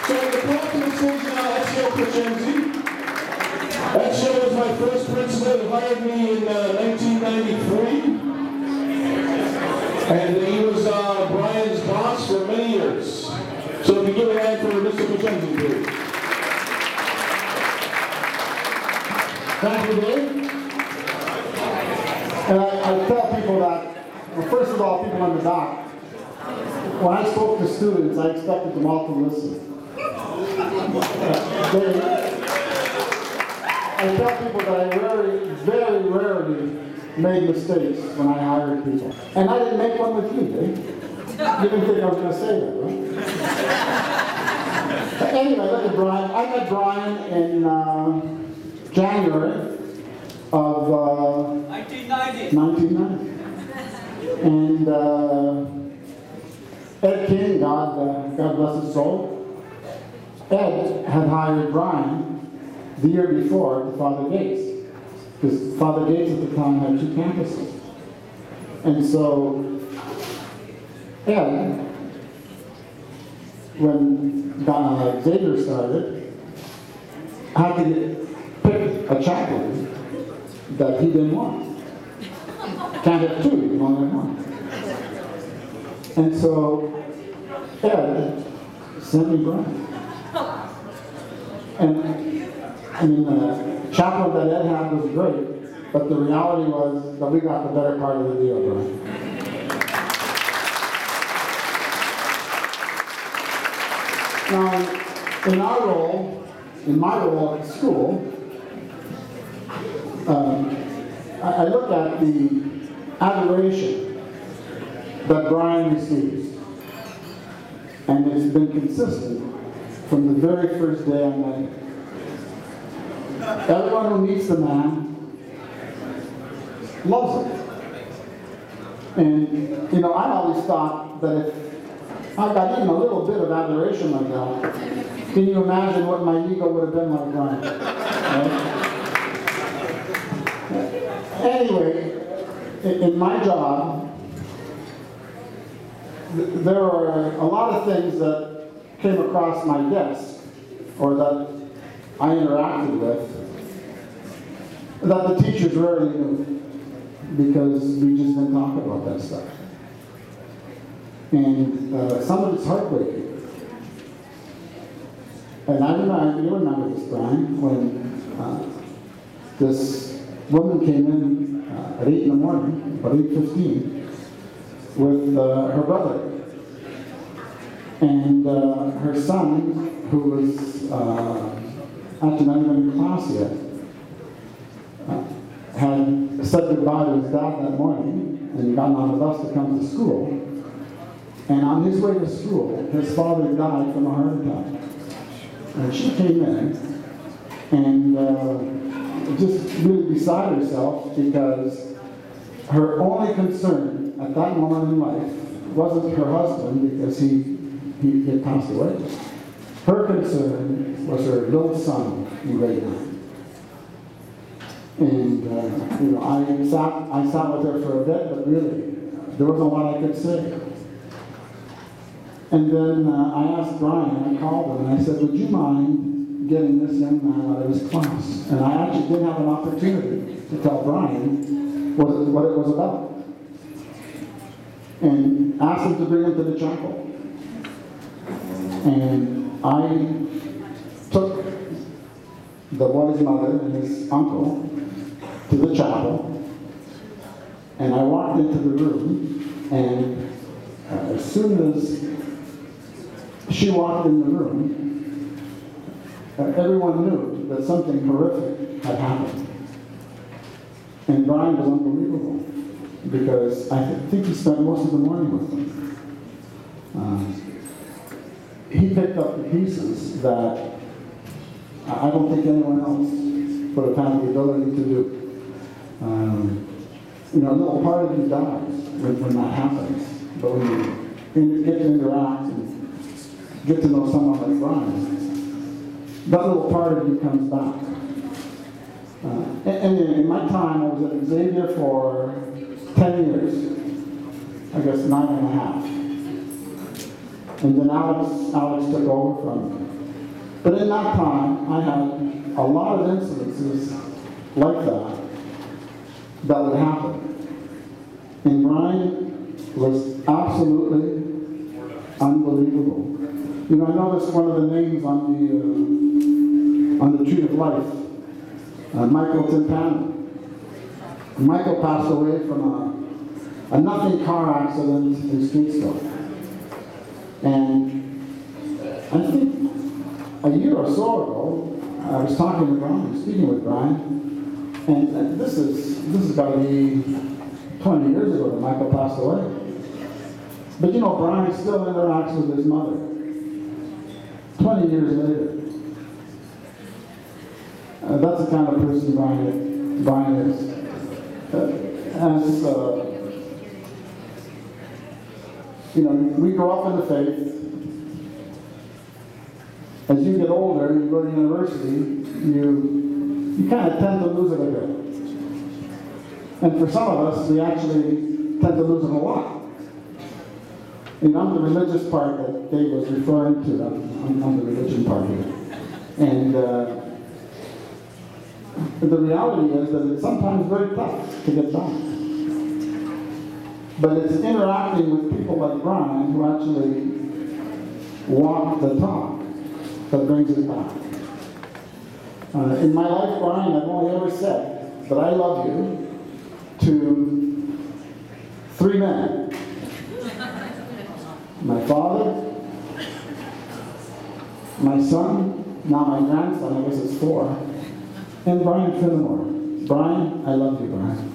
So the call to the stage now, Ezio. Ezio was my first principal who hired me in 1993. And he was Brian's boss for many years. So if you give a hand for Mr. Mackenzie, please. Thank you, Dave. And I tell people that, well, first of all, people in the dock, when I spoke to students, I expected them all to listen. I tell people that I very rarely made mistakes when I hired people. And I didn't make one with you, Dave. You didn't think I was going to say that, right? But anyway, look at Brian. I met Brian in January of 1990. And Ed King, God bless his soul, Ed had hired Brian the year before to Father Gates. Because Father Gates at the time had 2 campuses. And so, Ed, when Xavier started, had to pick a chaplain that he didn't want. Can't have 2, you can only have 1. And so, Ed sent me Brian. And I mean, the chaplain that Ed had was great, but the reality was that we got the better part of the deal, Brian. Now, in my role at school, I look at the adoration that Brian receives, and it's been consistent from the very first day I met him. Everyone who meets the man loves him. And, you know, I always thought that if I got even a little bit of adoration like that, can you imagine what my ego would have been like Brian? Right? Anyway, in my job, there are a lot of things that came across my desk, or that I interacted with, that the teachers rarely knew, because we just didn't talk about that stuff. And some of it's heartbreaking. And you remember this, Brian, when this woman came in at 8 in the morning, about 8:15, with her brother. And her son, who was actually not even in class yet, had said goodbye to his dad that morning and gotten on the bus to come to school. And on his way to school, his father died from a heart attack. And she came in and just really beside herself, because her only concern at that moment in life wasn't her husband, because he had passed away. Her concern was her little son in grade 9. And you know, I sat with her for a bit, but really, there wasn't a lot I could say. And then I asked Brian, I called him, and I said, would you mind getting this young man out of his class? And I actually didn't have an opportunity to tell Brian what it was about. And asked him to bring him to the chapel. And I took the boy's mother and his uncle to the chapel, and I walked into the room, and as soon as she walked in the room, everyone knew that something horrific had happened. And Brian was unbelievable, because I think he spent most of the morning with them. He picked up the pieces that I don't think anyone else would have had the ability to do. You know, a little part of you dies when that happens. But when you get to interact and get to know someone like Brian, that little part of you comes back. And in my time, I was at Xavier for 10 years. I guess 9.5. And then Alex took over from me. But in that time, I had a lot of incidences like that would happen. And Brian was absolutely unbelievable. You know, I noticed one of the names on the Tree of Life, Michael Timpano. Michael passed away from a nothing car accident in Streetsville. And I think a year or so ago, I was talking to Brian, speaking with Brian, and this has got to be 20 years ago that Michael passed away. But you know, Brian still interacts with his mother 20 years later. That's the kind of person Brian is. You know, we grow up in the faith. As you get older, you go to university, you kind of tend to lose it a bit. And for some of us, we actually tend to lose it a lot. And I'm the religious part that Dave was referring to. I'm the religion part here. And the reality is that it's sometimes very tough to get back. But it's interacting with people like Brian who actually walk the talk that brings it back. In my life, Brian, I've only ever said that I love you to 3 men. My father, my son, now my grandson, I guess it's 4, and Brian Finamore. Brian, I love you, Brian.